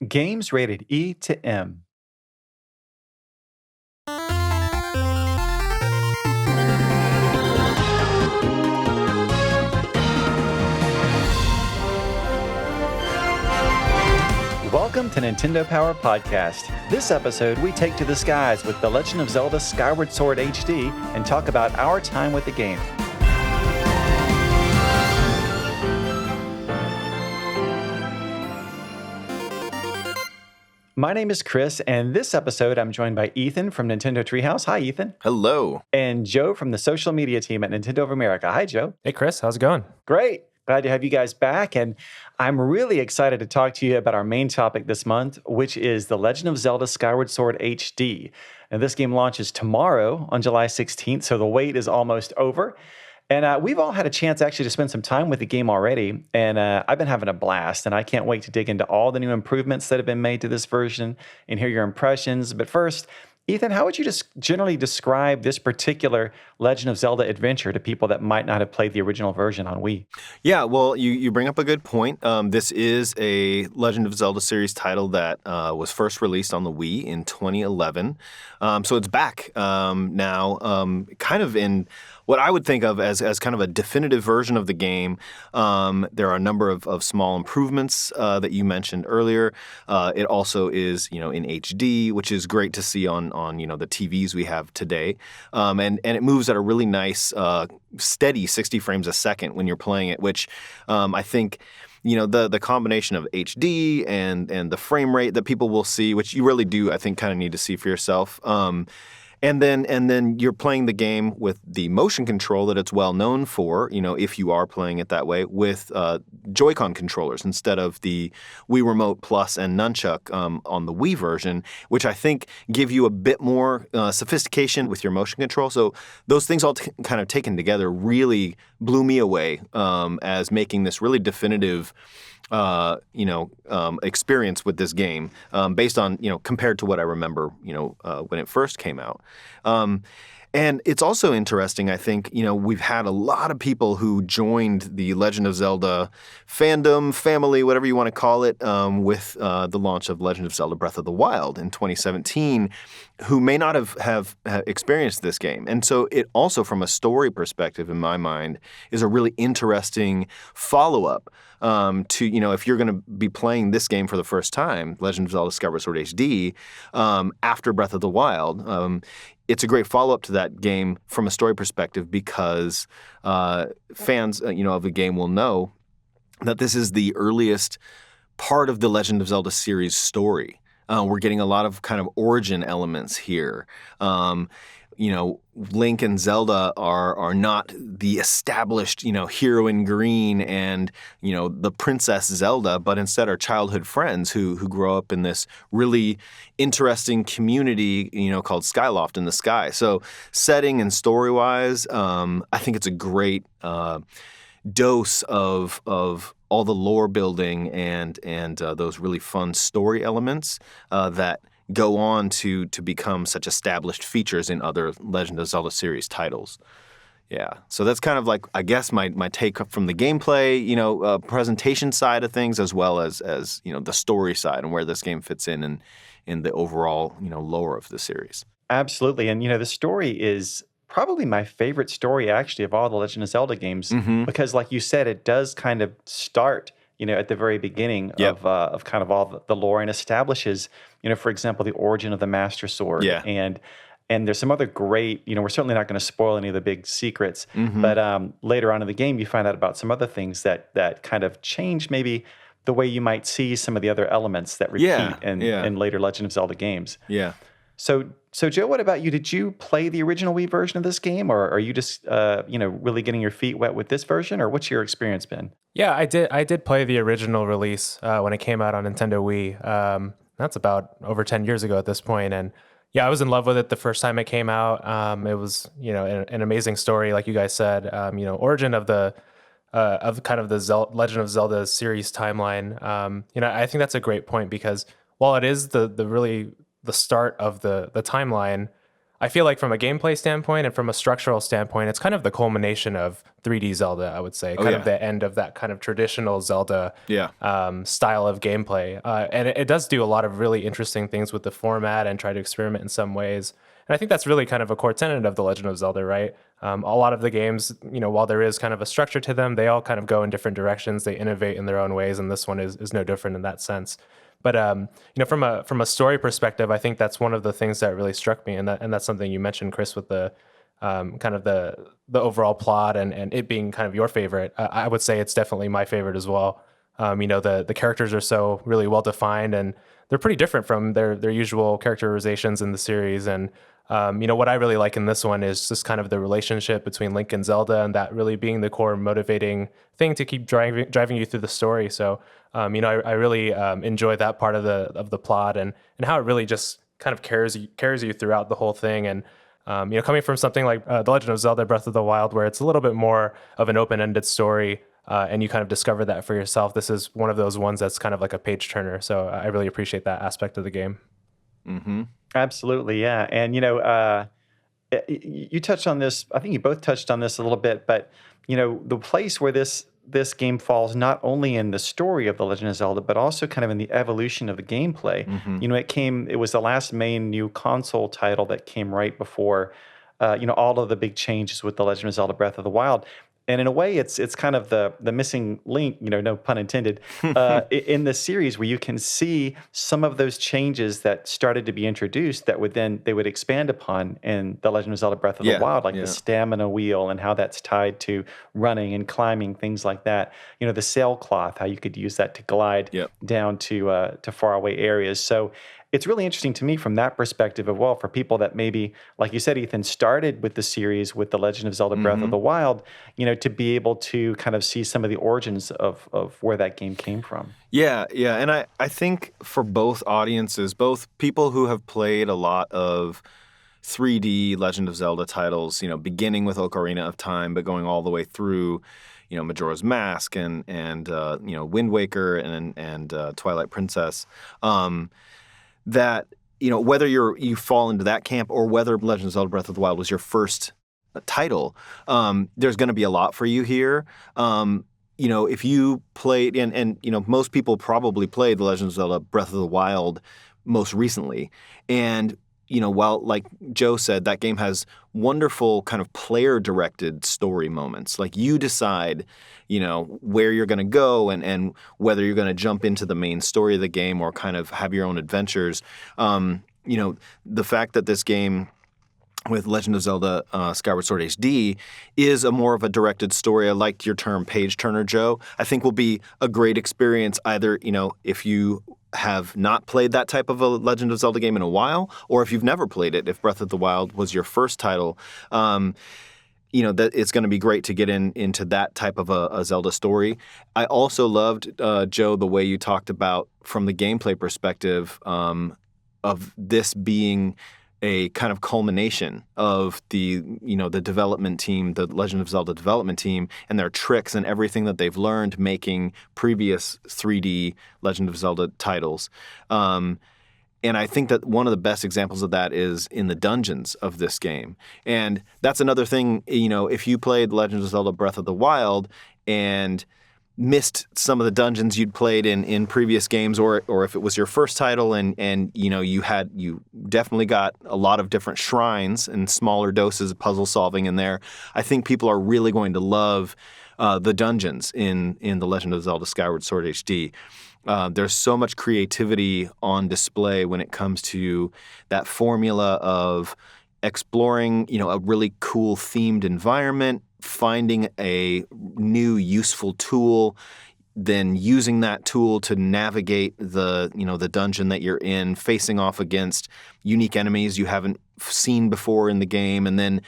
Games rated E to M. Welcome to Nintendo Power Podcast. This episode, we take to the skies with The Legend of Zelda Skyward Sword HD and talk about our time with the game. My name is Chris, and this episode I'm joined by Ethan from Nintendo Treehouse. Hi, Ethan. Hello. And Joe from the social media team at Nintendo of America. Hi, Joe. Hey, Chris. How's it going? Great. Glad to have you guys back, and I'm really excited to talk to you about our main topic this month, which is The Legend of Zelda Skyward Sword HD. And this game launches tomorrow on July 16th, so the wait is almost over. And we've all had a chance actually to spend some time with the game already, and I've been having a blast, and I can't wait to dig into all the new improvements that have been made to this version and hear your impressions. But first, Ethan, how would you just generally describe this particular Legend of Zelda adventure to people that might not have played the original version on Wii? Yeah, well, you bring up a good point. This is a Legend of Zelda series title that was first released on the Wii in 2011. So it's back now, kind of in what I would think of as kind of a definitive version of the game. There are a number of small improvements that you mentioned earlier. It also is, in HD, which is great to see on the TVs we have today. And it moves at a really nice, steady 60 frames a second when you're playing it, which I think the combination of HD and the frame rate that people will see, which you really do, I think, kind of need to see for yourself. And then you're playing the game with the motion control that it's well known for, if you are playing it that way, with Joy-Con controllers instead of the Wii Remote Plus and Nunchuck on the Wii version, which I think give you a bit more sophistication with your motion control. So those things all kind of taken together really blew me away as making this really definitive experience with this game based on, compared to what I remember, when it first came out. And it's also interesting, I think, we've had a lot of people who joined the Legend of Zelda fandom, family, whatever you want to call it, with the launch of Legend of Zelda Breath of the Wild in 2017, who may not have experienced this game. And so it also, from a story perspective, in my mind, is a really interesting follow-up to, if you're going to be playing this game for the first time, Legend of Zelda Skyward Sword HD, after Breath of the Wild. It's a great follow-up to that game from a story perspective because fans, of the game will know that this is the earliest part of the Legend of Zelda series story. We're getting a lot of kind of origin elements here. Link and Zelda are not the established, hero in green and, the Princess Zelda, but instead are childhood friends who grow up in this really interesting community, called Skyloft in the Sky. So setting and story-wise, I think it's a great dose of all the lore building and those really fun story elements that go on to become such established features in other Legend of Zelda series titles. Yeah, so that's kind of like, I guess, my take from the gameplay, presentation side of things, as well as the story side and where this game fits in the overall, lore of the series. Absolutely. And, the story is probably my favorite story, actually, of all the Legend of Zelda games, because, like you said, it does kind of start at the very beginning of kind of all the lore and establishes, for example, the origin of the Master Sword. Yeah. And there's some other great, we're certainly not going to spoil any of the big secrets, but later on in the game, you find out about some other things that kind of change maybe the way you might see some of the other elements that repeat in later Legend of Zelda games. Yeah. So Joe, what about you? Did you play the original Wii version of this game, or are you just, really getting your feet wet with this version, or what's your experience been? Yeah, I did play the original release when it came out on Nintendo Wii. That's about over 10 years ago at this point, and yeah, I was in love with it the first time it came out. It was, an amazing story, like you guys said. Origin of the kind of the Legend of Zelda series timeline. I think that's a great point because while it is the start of the timeline, I feel like from a gameplay standpoint and from a structural standpoint, it's kind of the culmination of 3D Zelda, I would say, kind of the end of that kind of traditional Zelda style of gameplay. And it does do a lot of really interesting things with the format and try to experiment in some ways. And I think that's really kind of a core tenet of The Legend of Zelda, right? A lot of the games, while there is kind of a structure to them, they all kind of go in different directions. They innovate in their own ways, and this one is no different in that sense. But from a story perspective, I think that's one of the things that really struck me, and that's something you mentioned, Chris, with the kind of the overall plot and it being kind of your favorite. I would say it's definitely my favorite as well. The characters are so really well defined, and they're pretty different from their usual characterizations in the series. And what I really like in this one is just kind of the relationship between Link and Zelda, and that really being the core motivating thing to keep driving you through the story. So, I really enjoy that part of the plot and how it really just kind of carries you throughout the whole thing. And coming from something like The Legend of Zelda: Breath of the Wild, where it's a little bit more of an open-ended story, and you kind of discover that for yourself. This is one of those ones that's kind of like a page turner. So I really appreciate that aspect of the game. Mm-hmm. Absolutely, yeah. And you touched on this. I think you both touched on this a little bit, but the place where this game falls not only in the story of The Legend of Zelda, but also kind of in the evolution of the gameplay. Mm-hmm. It was the last main new console title that came right before, all of the big changes with The Legend of Zelda: Breath of the Wild. And in a way, it's kind of the missing link, no pun intended, in the series, where you can see some of those changes that started to be introduced that they would expand upon in The Legend of Zelda: Breath of the Wild, like the stamina wheel and how that's tied to running and climbing, things like that. The sailcloth, how you could use that to glide down to faraway areas. So it's really interesting to me from that perspective as well, for people that maybe, like you said, Ethan, started with the series with The Legend of Zelda: Breath of the Wild, to be able to kind of see some of the origins of where that game came from. Yeah. And I think for both audiences, both people who have played a lot of 3D Legend of Zelda titles, beginning with Ocarina of Time, but going all the way through, Majora's Mask and Wind Waker and Twilight Princess, that whether you fall into that camp or whether Legend of Zelda: Breath of the Wild was your first title, there's going to be a lot for you here. If you played and most people probably played The Legend of Zelda: Breath of the Wild most recently, and while, like Joe said, that game has wonderful kind of player-directed story moments. Like, you decide, where you're going to go and whether you're going to jump into the main story of the game or kind of have your own adventures. The fact that this game with Legend of Zelda Skyward Sword HD is a more of a directed story. I liked your term page turner, Joe. I think will be a great experience either, if you have not played that type of a Legend of Zelda game in a while, or if you've never played it, if Breath of the Wild was your first title, that it's going to be great to get into that type of a Zelda story. I also loved, Joe, the way you talked about from the gameplay perspective of this being a kind of culmination of the development team, the Legend of Zelda development team, and their tricks and everything that they've learned making previous 3D Legend of Zelda titles. And I think that one of the best examples of that is in the dungeons of this game. And that's another thing, if you played Legend of Zelda: Breath of the Wild and missed some of the dungeons you'd played in previous games, or if it was your first title and you definitely got a lot of different shrines and smaller doses of puzzle solving in there, I think people are really going to love the dungeons in The Legend of Zelda: Skyward Sword HD. There's so much creativity on display when it comes to that formula of exploring, a really cool themed environment, finding a new useful tool, then using that tool to navigate the dungeon that you're in, facing off against unique enemies you haven't seen before in the game, and then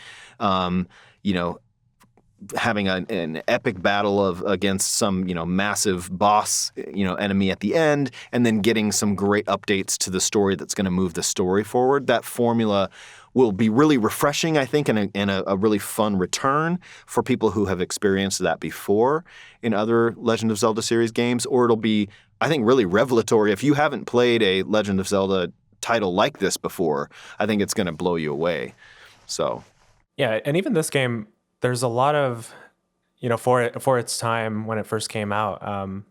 having an epic battle against some massive boss enemy at the end, and then getting some great updates to the story that's going to move the story forward. That formula will be really refreshing, I think, and a really fun return for people who have experienced that before in other Legend of Zelda series games. Or it'll be, I think, really revelatory if you haven't played a Legend of Zelda title like this before, I think it's going to blow you away. So, yeah, and even this game, there's a lot of, for its time when it first came out,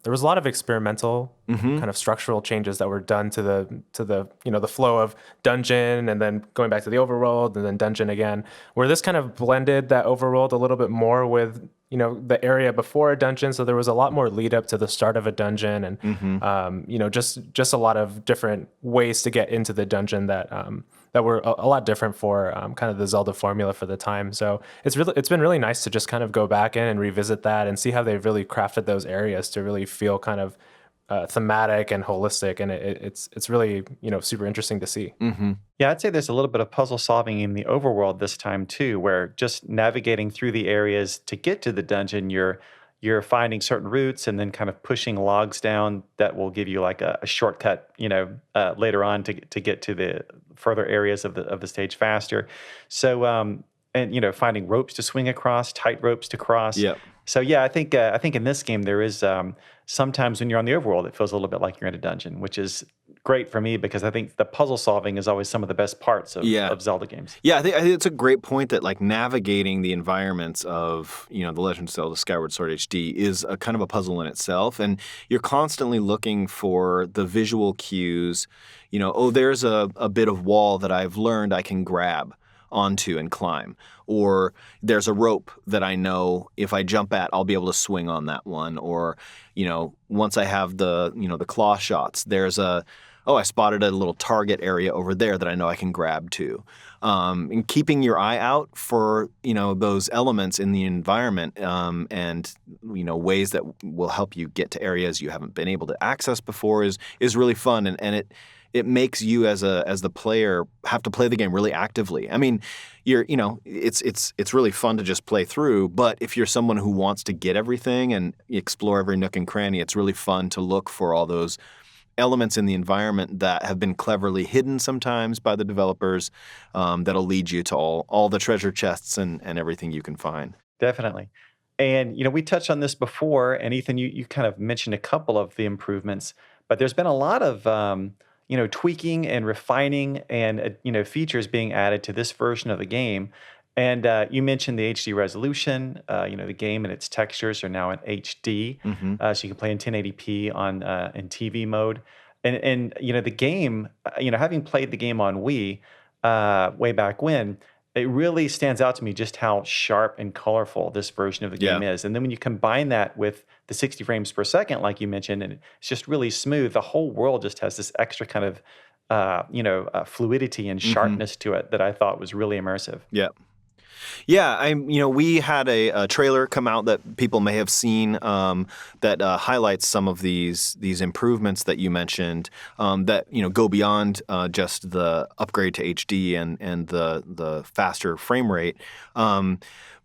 there was a lot of experimental kind of structural changes that were done to the flow of dungeon and then going back to the overworld and then dungeon again, where this kind of blended that overworld a little bit more with the area before a dungeon. So there was a lot more lead up to the start of a dungeon, and just a lot of different ways to get into the dungeon that were a lot different for kind of the Zelda formula for the time. So it's been really nice to just kind of go back in and revisit that and see how they've really crafted those areas to really feel kind of thematic and holistic, and it's really super interesting to see. Yeah, I'd say there's a little bit of puzzle solving in the overworld this time too, where just navigating through the areas to get to the dungeon, you're finding certain routes and then kind of pushing logs down that will give you like a shortcut, later on to get to the further areas of the stage faster. So and finding ropes to swing across, tight ropes to cross. Yep. So yeah, I think in this game there is sometimes when you're on the overworld, it feels a little bit like you're in a dungeon, which is great for me because I think the puzzle solving is always some of the best parts of Zelda games. Yeah, I think it's a great point that like navigating the environments of The Legend of Zelda Skyward Sword HD is a kind of a puzzle in itself, and you're constantly looking for the visual cues. There's a bit of wall that I've learned I can grab onto and climb, or there's a rope that I know if I jump at, I'll be able to swing on that one, or once I have the the claw shots, there's I spotted a little target area over there that I know I can grab to. And keeping your eye out for those elements in the environment, and ways that will help you get to areas you haven't been able to access before is really fun, and it makes you as the player have to play the game really actively. I mean, it's really fun to just play through, but if you're someone who wants to get everything and explore every nook and cranny, it's really fun to look for all those elements in the environment that have been cleverly hidden sometimes by the developers, that'll lead you to all the treasure chests and everything you can find. Definitely. And we touched on this before, and Ethan, you kind of mentioned a couple of the improvements, but there's been a lot of tweaking and refining and features being added to this version of the game. And you mentioned the HD resolution. The game and its textures are now in HD, so you can play in 1080p in TV mode. And the game, having played the game on Wii way back when, it really stands out to me just how sharp and colorful this version of the game is. And then when you combine that with the 60 frames per second, like you mentioned, and it's just really smooth, the whole world just has this extra kind of fluidity and sharpness to it that I thought was really immersive. Yeah. Yeah, we had a trailer come out that people may have seen, that highlights some of these improvements that you mentioned, that go beyond just the upgrade to HD and the faster frame rate.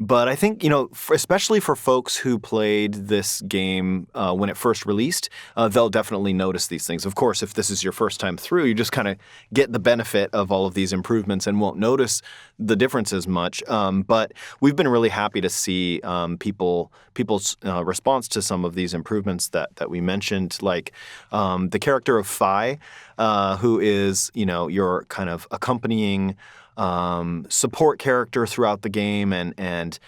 But I think, especially for folks who played this game when it first released, they'll definitely notice these things. Of course, if this is your first time through, you just kind of get the benefit of all of these improvements and won't notice the differences much. But we've been really happy to see people's response to some of these improvements that we mentioned, like the character of Fi, who is, your kind of accompanying support character throughout the game, and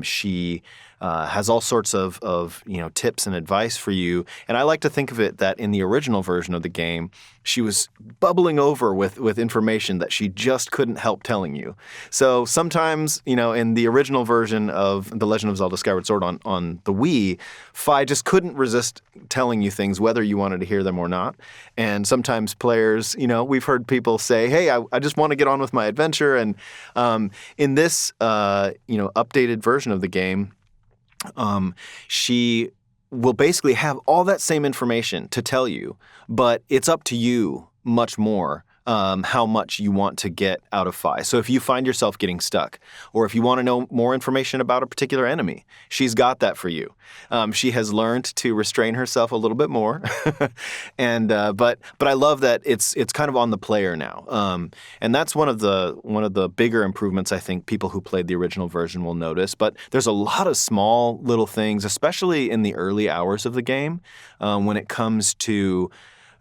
she has all sorts of tips and advice for you. And I like to think of it that in the original version of the game, she was bubbling over with information that she just couldn't help telling you. So sometimes, in the original version of The Legend of Zelda Skyward Sword on the Wii, Fi just couldn't resist telling you things whether you wanted to hear them or not. And sometimes players, we've heard people say, hey, I just want to get on with my adventure. And in this, updated version of the game, she will basically have all that same information to tell you, but it's up to you much more how much you want to get out of Fi. So if you find yourself getting stuck, or if you want to know more information about a particular enemy, she's got that for you. She has learned to restrain herself a little bit more, and but I love that it's kind of on the player now, and that's one of the bigger improvements I think people who played the original version will notice. But there's a lot of small little things, especially in the early hours of the game, when it comes to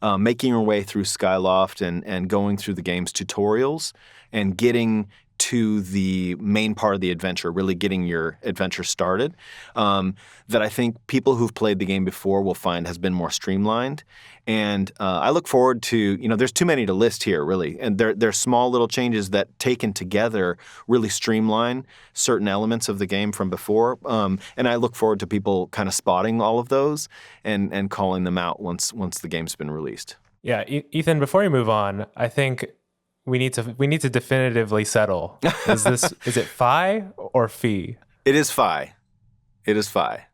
making your way through Skyloft and going through the game's tutorials and getting to the main part of the adventure, really getting your adventure started, that I think people who've played the game before will find has been more streamlined. And I look forward to, there's too many to list here, really. And they're small little changes that taken together really streamline certain elements of the game from before. And I look forward to people kind of spotting all of those and calling them out once the game's been released. Yeah, Ethan, before we move on, I think we need to definitively settle. Is it Phi or Fee? It is Phi. It is Phi.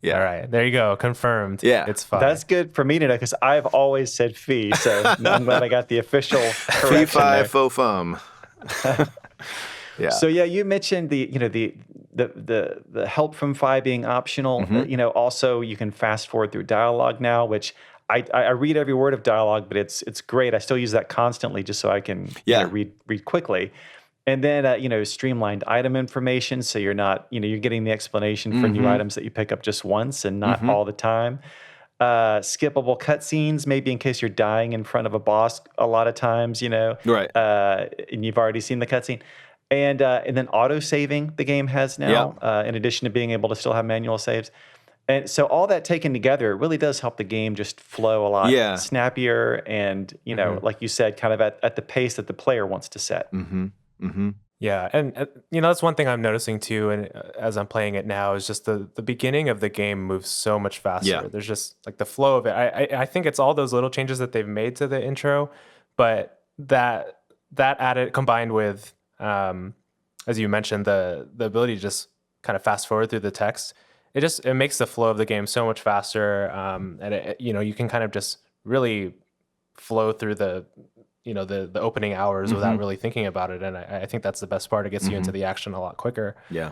Yeah. All right. There you go. Confirmed. Yeah. It's Phi. That's good for me to know because I've always said fee. So I'm glad I got the official correction Fee, Phi, there. Fo, Fum. Yeah. So yeah, you mentioned the help from Phi being optional. Also you can fast forward through dialogue now, which I read every word of dialogue, but it's great. I still use that constantly just so I can read quickly. And then streamlined item information, so you're not you're getting the explanation for new items that you pick up just once and not all the time. Skippable cutscenes, maybe in case you're dying in front of a boss a lot of times, Right. And you've already seen the cutscene. And then auto saving the game has now, in addition to being able to still have manual saves. And so all that taken together, it really does help the game just flow a lot snappier and, like you said, kind of at the pace that the player wants to set. Yeah, and that's one thing I'm noticing too, and as I'm playing it now, is just the beginning of the game moves so much faster. Yeah. There's just like the flow of it. I think it's all those little changes that they've made to the intro, but that added combined with, as you mentioned, the ability to just kind of fast forward through the text. It makes the flow of the game so much faster, and you can kind of just really flow through the opening hours without really thinking about it, and I think that's the best part. It gets you into the action a lot quicker. Yeah.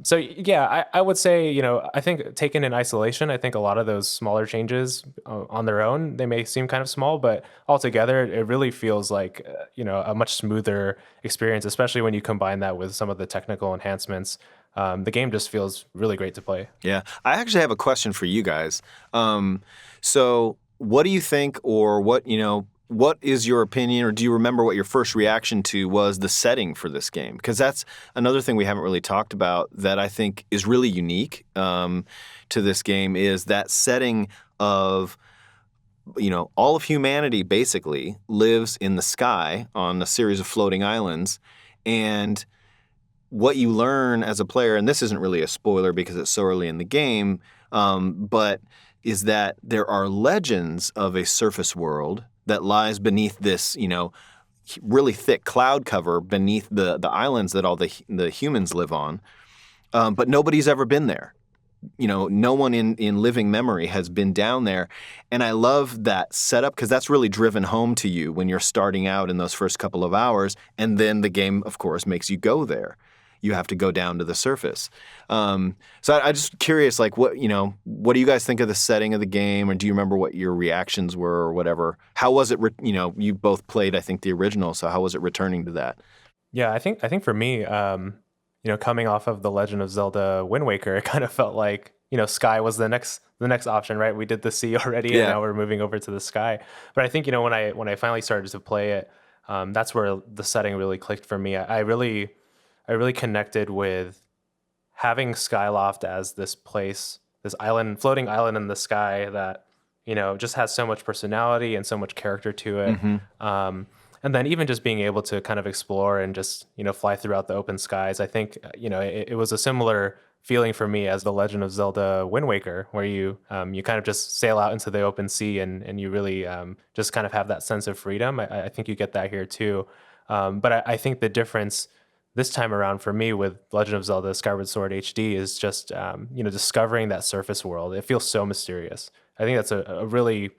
So yeah, I would say I think taken in isolation, I think a lot of those smaller changes on their own, they may seem kind of small, but altogether it really feels like a much smoother experience, especially when you combine that with some of the technical enhancements. The game just feels really great to play. Yeah. I actually have a question for you guys. So what do you think, or what is your opinion, or do you remember what your first reaction to was the setting for this game? Because that's another thing we haven't really talked about that I think is really unique to this game, is that setting of, all of humanity basically lives in the sky on a series of floating islands. And what you learn as a player, and this isn't really a spoiler because it's so early in the game, but is that there are legends of a surface world that lies beneath this, really thick cloud cover beneath the islands that all the humans live on. But nobody's ever been there. No one in living memory has been down there. And I love that setup because that's really driven home to you when you're starting out in those first couple of hours. And then the game, of course, makes you go there. You have to go down to the surface. So I'm just curious, like, what do you guys think of the setting of the game, or do you remember what your reactions were, or whatever? How was it? You both played, I think, the original. So how was it returning to that? Yeah, I think for me, coming off of the Legend of Zelda Wind Waker, it kind of felt like sky was the next option, right? We did the sea already, and now we're moving over to the sky. But I think when I finally started to play it, that's where the setting really clicked for me. I really connected with having Skyloft as this place, this island, floating island in the sky that, just has so much personality and so much character to it. And then even just being able to kind of explore and just, fly throughout the open skies. I think, it was a similar feeling for me as the Legend of Zelda Wind Waker, where you kind of just sail out into the open sea and you really just kind of have that sense of freedom. I think you get that here too. But I think the difference this time around for me with Legend of Zelda Skyward Sword HD is just, discovering that surface world. It feels so mysterious. I think that's a really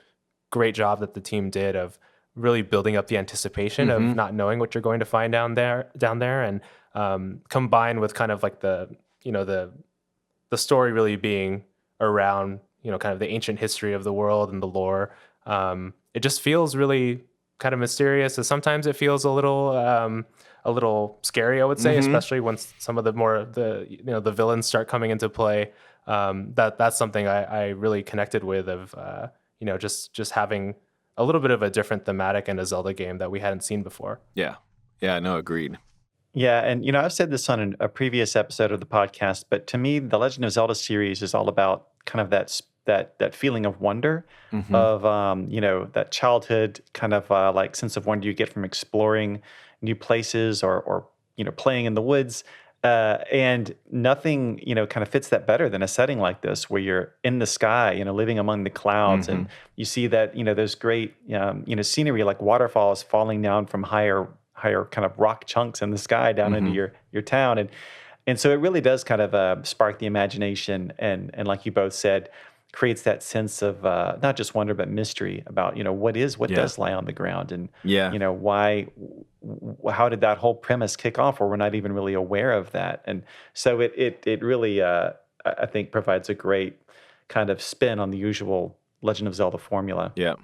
great job that the team did of really building up the anticipation of not knowing what you're going to find down there, and combined with kind of like the story really being around, kind of the ancient history of the world and the lore. It just feels really kind of mysterious. And sometimes it feels a little scary, I would say, especially when some of the villains start coming into play. That's something I really connected with of, just having a little bit of a different thematic in a Zelda game that we hadn't seen before. Yeah. Yeah, no, agreed. Yeah, and I've said this on a previous episode of the podcast, but to me, the Legend of Zelda series is all about kind of that feeling of wonder, Hmm. of that childhood kind of like sense of wonder you get from exploring new places or playing in the woods. And nothing kind of fits that better than a setting like this, where you're in the sky, living among the clouds, Hmm. and you see that those great scenery like waterfalls falling down from higher kind of rock chunks in the sky down into Hmm. your town. And so it really does kind of spark the imagination, and like you both said, creates that sense of not just wonder but mystery about what Yeah. does lie on the ground, and Yeah. why, how did that whole premise kick off, or we're not even really aware of that. And so it really I think provides a great kind of spin on the usual Legend of Zelda formula. Yeah.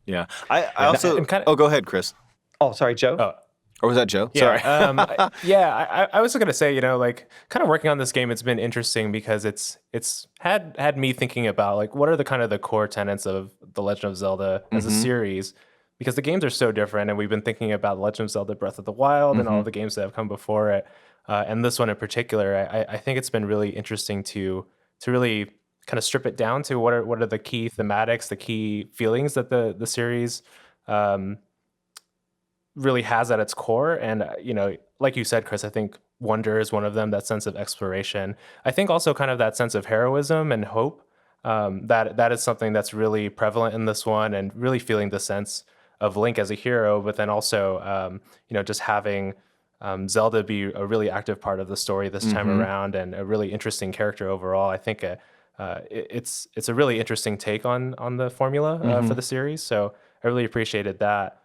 Yeah. I Yeah, also. and kind Oh, of. go ahead, Chris. Oh, sorry, Joe. Oh, Or was that Joe? yeah. Sorry. I was going to say, like kind of working on this game, it's been interesting because it's had me thinking about like what are the kind of the core tenets of the Legend of Zelda as a Hmm. series, because the games are so different, and we've been thinking about Legend of Zelda Breath of the Wild and all Hmm. of the games that have come before it, and this one in particular. I think it's been really interesting to really kind of strip it down to what are the key thematics, the key feelings that the series um, really has at its core. And like you said, Chris, I think wonder is one of them, that sense of exploration. I think also kind of that sense of heroism and hope, that is something that's really prevalent in this one, and really feeling the sense of Link as a hero, but then also just having Zelda be a really active part of the story this time Hmm. around, and a really interesting character overall. I think it's a really interesting take on the formula Hmm. for the series. So I really appreciated that.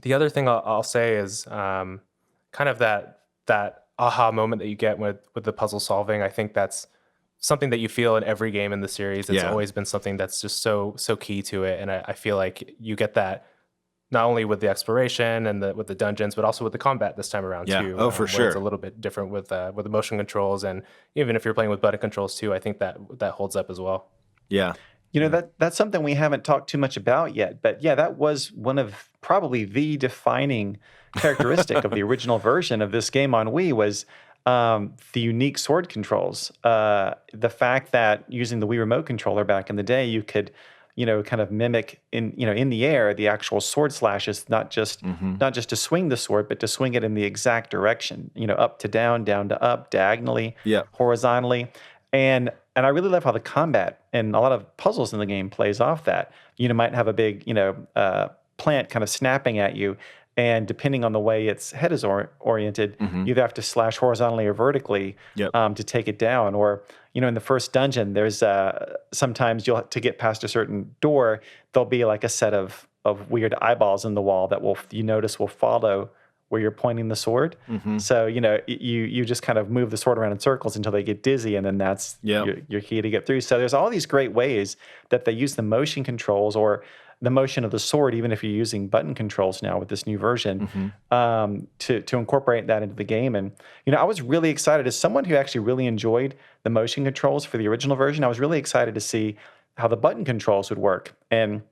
The other thing I'll say is kind of that aha moment that you get with the puzzle solving. I think that's something that you feel in every game in the series. It's Yeah. always been something that's just so key to it, and I feel like you get that not only with the exploration and with the dungeons, but also with the combat this time around Yeah. too. Oh, for Where it's a sure. little bit different with the motion controls, and even if you're playing with button controls too, I think that holds up as well. Yeah. Yeah. That's something we haven't talked too much about yet. But yeah, that was one of probably the defining characteristic of the original version of this game on Wii was the unique sword controls. The fact that using the Wii Remote controller back in the day, you could, kind of mimic in the air the actual sword slashes, not just Hmm. not just to swing the sword, but to swing it in the exact direction. Up to down, down to up, diagonally, Yeah. horizontally. And I really love how the combat and a lot of puzzles in the game plays off that. You might have a big, plant kind of snapping at you, and depending on the way its head is oriented, Hmm. you either have to slash horizontally or vertically Yep. to take it down. Or, in the first dungeon, there's sometimes you'll to get past a certain door, there'll be like a set of weird eyeballs in the wall that you notice will follow where you're pointing the sword. Hmm. So, you just kind of move the sword around in circles until they get dizzy, and then that's Yep. your key to get through. So there's all these great ways that they use the motion controls, or the motion of the sword, even if you're using button controls now with this new version, Hmm. to incorporate that into the game. And, I was really excited as someone who actually really enjoyed the motion controls for the original version. I was really excited to see how the button controls would work. And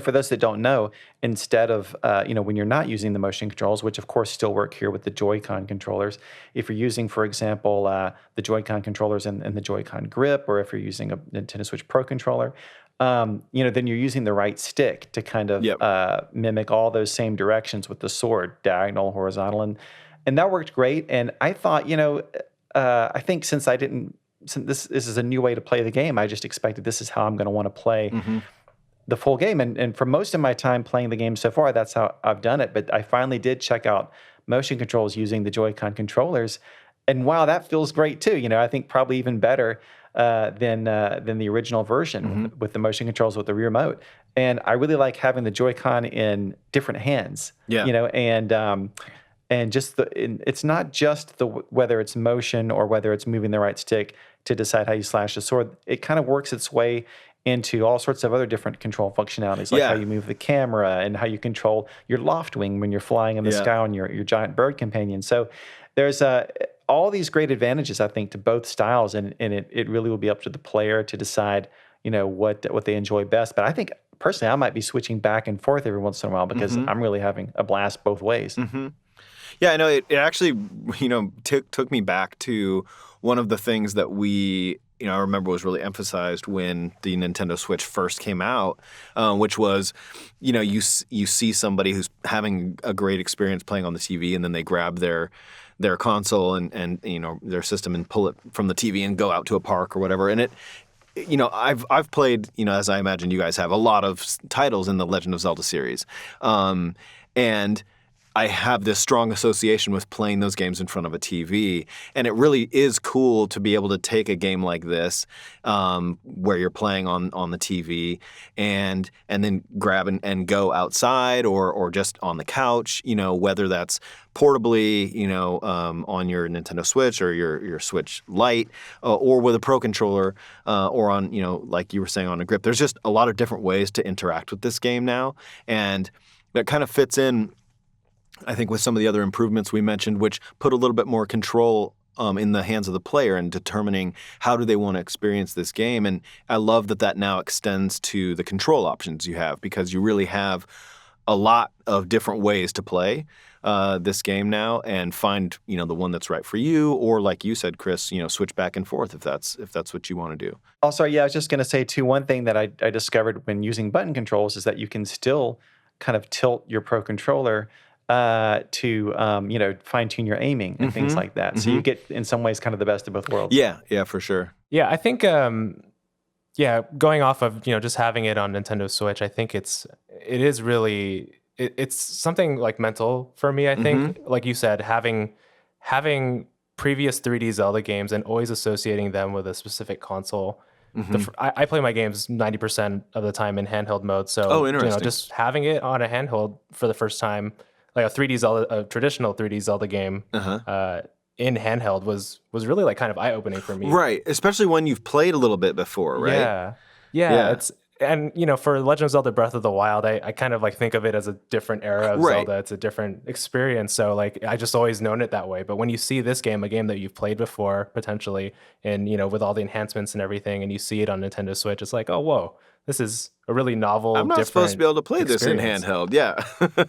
for those that don't know, instead of, when you're not using the motion controls, which of course still work here with the Joy-Con controllers, if you're using, for example, the Joy-Con controllers and the Joy-Con grip, or if you're using a Nintendo Switch Pro controller, then you're using the right stick to kind of Yep. mimic all those same directions with the sword, diagonal, horizontal, and that worked great. And I thought, I think since this is a new way to play the game, I just expected this is how I'm going to want to play Hmm. the full game. And for most of my time playing the game so far, that's how I've done it. But I finally did check out motion controls using the Joy-Con controllers. And wow, that feels great too. I think probably even better than the original version Hmm. with the motion controls with the remote. And I really like having the Joy-Con in different hands. Yeah. And just it's not just whether it's motion or whether it's moving the right stick to decide how you slash the sword. It kind of works its way into all sorts of other different control functionalities, like how Yeah. you move the camera and how you control your loft wing when you're flying in the Yeah. sky on your giant bird companion. So there's all these great advantages, I think, to both styles, and it really will be up to the player to decide, what they enjoy best. But I think personally, I might be switching back and forth every once in a while because I'm really having a blast both ways. Yeah, I know. It actually, took me back to one of the things that I remember was really emphasized when the Nintendo Switch first came out, which was, you see somebody who's having a great experience playing on the TV, and then they grab their console and their system and pull it from the TV and go out to a park or whatever. And I've played, as I imagine you guys have, a lot of titles in the Legend of Zelda series, and I have this strong association with playing those games in front of a TV, and it really is cool to be able to take a game like this, where you're playing on the TV, and then grab and go outside or just on the couch, whether that's portably, on your Nintendo Switch or your Switch Lite, or with a Pro Controller, or on, like you were saying, on a grip. There's just a lot of different ways to interact with this game now, and that kind of fits in, I think, with some of the other improvements we mentioned, which put a little bit more control in the hands of the player in determining how do they want to experience this game. And I love that now extends to the control options you have, because you really have a lot of different ways to play this game now, and find the one that's right for you, or like you said, Chris, switch back and forth if that's what you want to do. Also, yeah, I was just going to say too, one thing that I discovered when using button controls is that you can still kind of tilt your Pro Controller to fine tune your aiming and things like that. So you get, in some ways, kind of the best of both worlds. Yeah, for sure. Yeah, I think going off of just having it on Nintendo Switch, I think it's something like mental for me. I think, like you said, having previous 3D Zelda games and always associating them with a specific console. I play my games 90% of the time in handheld mode, so just having it on a handheld for the first time, like a traditional 3D Zelda game in handheld was really like kind of eye-opening for me. Right, especially when you've played a little bit before, right? Yeah. And for Legend of Zelda Breath of the Wild, I kind of like think of it as a different era of Zelda. It's a different experience. So like I just always known it that way. But when you see this game, a game that you've played before potentially, and with all the enhancements and everything, and you see it on Nintendo Switch, it's like, oh whoa, this is a really novel. I'm not supposed to be able to play this in handheld. Yeah.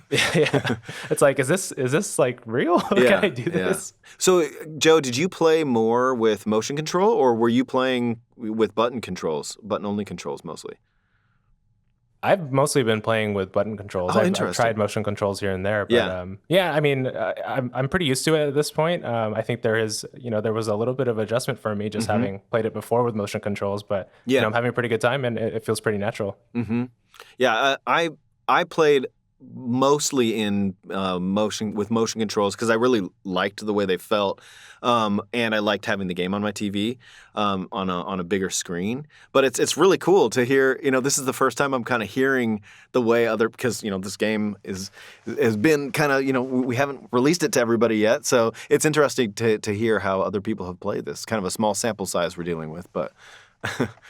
Yeah. It's like, is this like real? Can I do this? So Joe, did you play more with motion control, or were you playing with button only controls mostly? I've mostly been playing with button controls. I've tried motion controls here and there, but I mean, I'm pretty used to it at this point. I think there was a little bit of adjustment for me just having played it before with motion controls, but I'm having a pretty good time, and it feels pretty natural. Yeah, I played mostly in motion controls because I really liked the way they felt, and I liked having the game on my TV on a bigger screen. But it's really cool to hear. This is the first time I'm kind of hearing the way because this game has been kind of we haven't released it to everybody yet, so it's interesting to hear how other people have played this. Kind of a small sample size we're dealing with, but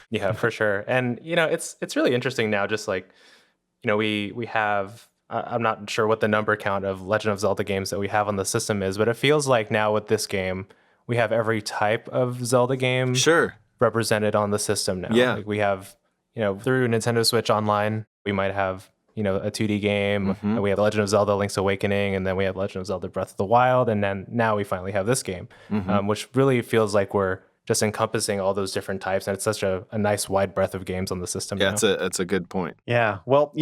yeah, for sure. And it's really interesting now. Just like we have. I'm not sure what the number count of Legend of Zelda games that we have on the system is, but it feels like now with this game, we have every type of Zelda game represented on the system now. Yeah. Like we have, through Nintendo Switch Online, we might have, a 2D game. And we have Legend of Zelda Link's Awakening, and then we have Legend of Zelda Breath of the Wild, and then now we finally have this game, which really feels like we're just encompassing all those different types, and it's such a nice wide breadth of games on the system. Yeah, it's a good point. Yeah, well,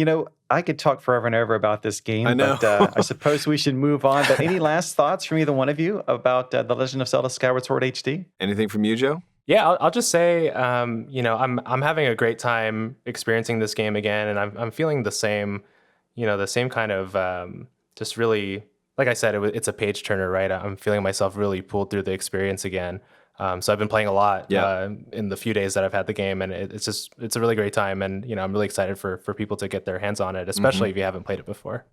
I could talk forever and ever about this game, I know. But I suppose we should move on. But any last thoughts from either one of you about The Legend of Zelda Skyward Sword HD? Anything from you, Joe? Yeah, I'll just say, I'm having a great time experiencing this game again, and I'm feeling the same kind of just really, like I said, it's a page turner, right? I'm feeling myself really pulled through the experience again. So I've been playing a lot in the few days that I've had the game, and it's a really great time, and I'm really excited for people to get their hands on it, especially if you haven't played it before.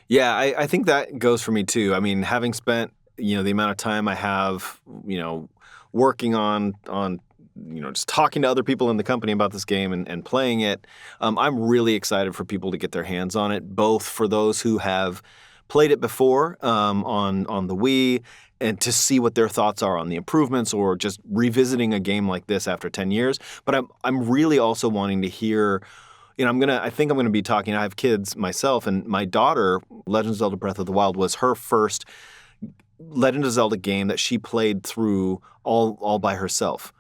Yeah, I think that goes for me too. I mean, having spent the amount of time I have working on just talking to other people in the company about this game and playing it, I'm really excited for people to get their hands on it, both for those who have played it before on the Wii, and to see what their thoughts are on the improvements, or just revisiting a game like this after 10 years. But I'm really also wanting to hear I think I'm gonna be talking. I have kids myself, and my daughter, Legend of Zelda: Breath of the Wild, was her first Legend of Zelda game that she played through all by herself.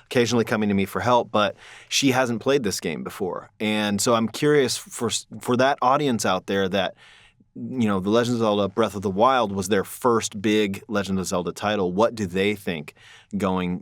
Occasionally coming to me for help, but she hasn't played this game before, and so I'm curious for that audience out there that. The Legend of Zelda Breath of the Wild was their first big Legend of Zelda title. What do they think going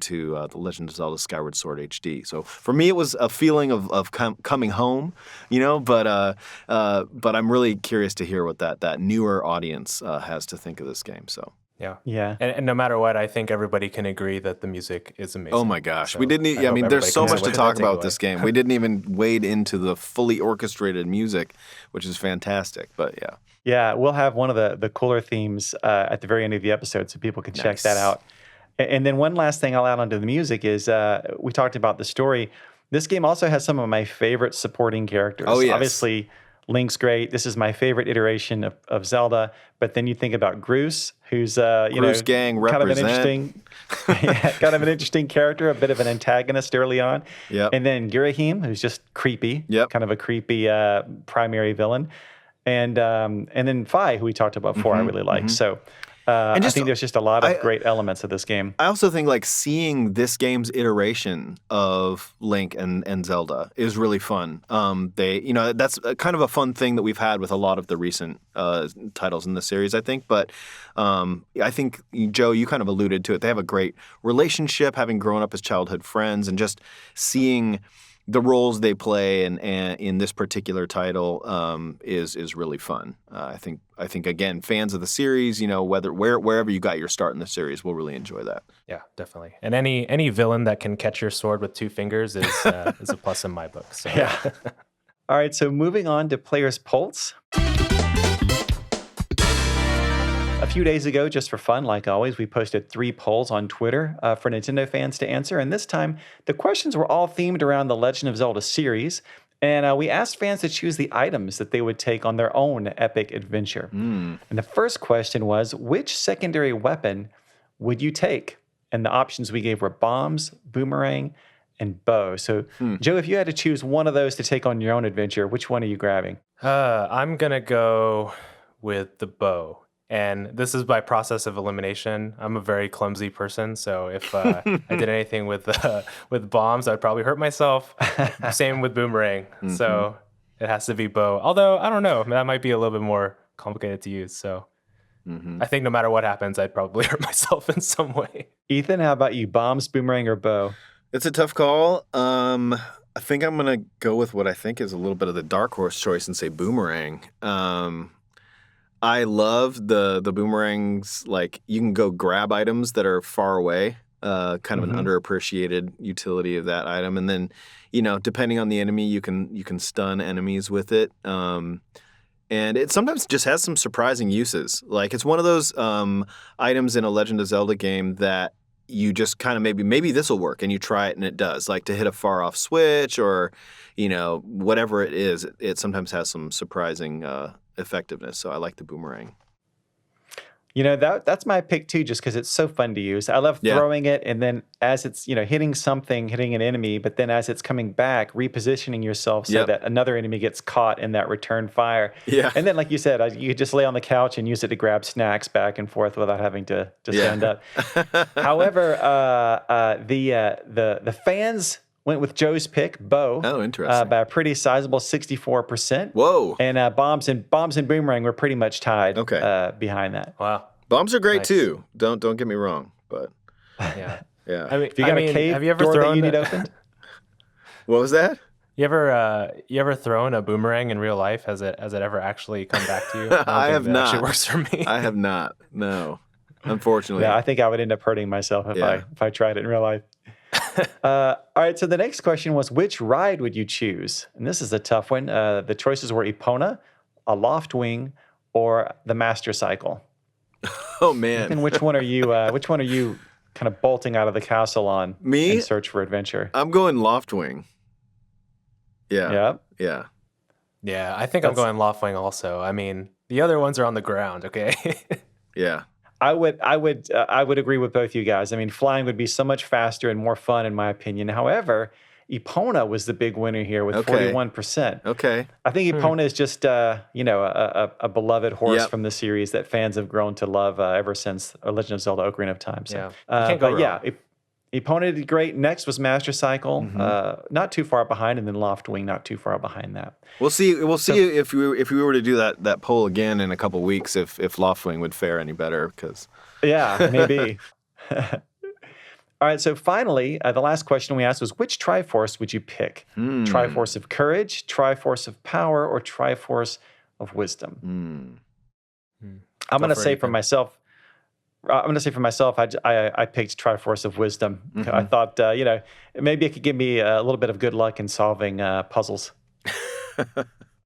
to the Legend of Zelda Skyward Sword HD? So for me, it was a feeling of coming home, but I'm really curious to hear what that newer audience has to think of this game. So. Yeah. And no matter what, I think everybody can agree that the music is amazing. Oh my gosh. So we didn't there's so much to talk about with this game. We didn't even wade into the fully orchestrated music, which is fantastic. But yeah. Yeah, we'll have one of the cooler themes at the very end of the episode so people can check that out. And then one last thing I'll add onto the music is we talked about the story. This game also has some of my favorite supporting characters. Oh, yes. Obviously, Link's great. This is my favorite iteration of Zelda. But then you think about Groose, who's Groose gang kind of an represent. interesting character, a bit of an antagonist early on. Yep. And then Girahim, who's just creepy, kind of a creepy primary villain. And then Fi, who we talked about before, I really like. So I think there's just a lot of great elements of this game. I also think seeing this game's iteration of Link and Zelda is really fun. That's kind of a fun thing that we've had with a lot of the recent titles in the series, I think. But I think, Joe, you kind of alluded to it. They have a great relationship, having grown up as childhood friends, and just seeing the roles they play and in this particular title is really fun. I think again, fans of the series, wherever you got your start in the series, will really enjoy that. Yeah, definitely. And any villain that can catch your sword with 2 fingers is a plus in my book. So. Yeah. All right. So moving on to Players' Pulse. A few days ago, just for fun, like always, we posted 3 polls on Twitter for Nintendo fans to answer. And this time, the questions were all themed around the Legend of Zelda series. And we asked fans to choose the items that they would take on their own epic adventure. And the first question was, which secondary weapon would you take? And the options we gave were bombs, boomerang, and bow. So, Joe, if you had to choose one of those to take on your own adventure, which one are you grabbing? I'm going to go with the bow. And this is by process of elimination. I'm a very clumsy person, so if I did anything with bombs, I'd probably hurt myself. Same with boomerang. So it has to be bow. Although, I don't know. That might be a little bit more complicated to use. So I think no matter what happens, I'd probably hurt myself in some way. Ethan, how about you? Bombs, boomerang, or bow? It's a tough call. I think I'm going to go with what I think is a little bit of the dark horse choice and say boomerang. I love the boomerangs. You can go grab items that are far away, kind of an underappreciated utility of that item. And then, depending on the enemy, you can stun enemies with it. And it sometimes just has some surprising uses. It's one of those items in a Legend of Zelda game that you just kind of maybe this will work, and you try it and it does. To hit a far off switch or, whatever it is, it sometimes has some surprising effectiveness. So I like the boomerang. That's my pick too, just because it's so fun to use. I love throwing it, and then as it's hitting an enemy, but then as it's coming back, repositioning yourself so that another enemy gets caught in that return fire. Yeah. And then, like you said, you could just lay on the couch and use it to grab snacks back and forth without having to stand up. However, the fans went with Joe's pick, bow. Oh, interesting. By a pretty sizable 64%. Whoa. And bombs and boomerang were pretty much tied behind that. Wow. Bombs are great too. Don't get me wrong, but yeah. Yeah. If you got a cave have you ever door thrown that you need opened? What was that? You ever thrown a boomerang in real life? Has it ever actually come back to you? I have not. Actually works for me. I have not. No. Unfortunately. Yeah, I think I would end up hurting myself if I tried it in real life. All right, so the next question was, which ride would you choose? And this is a tough one. The choices were Epona, a loft wing, or the Master Cycle. Oh man! And which one are you kind of bolting out of the castle on? Me? In search for adventure. I'm going loft wing. Yeah. Yeah. Yeah, I think I'm going loft wing also. I mean, the other ones are on the ground. Okay. Yeah. I would agree with both you guys. I mean, flying would be so much faster and more fun, in my opinion. However, Epona was the big winner here with Okay. 41%. Okay. I think Epona is just, a beloved horse Yep. from the series that fans have grown to love ever since Legend of Zelda: Ocarina of Time. So, Yeah. You can't go but yeah, wrong. Epona did great. Next was Master Cycle, Mm-hmm. not too far behind, and then Loftwing not too far behind that. We'll see if we were to do that poll again in a couple weeks if Loftwing would fare any better because Yeah, maybe. All right, so finally, the last question we asked was, which Triforce would you pick? Triforce of Courage, Triforce of Power, or Triforce of Wisdom? I'm going to say for myself, I picked Triforce of Wisdom. I thought, maybe it could give me a little bit of good luck in solving puzzles.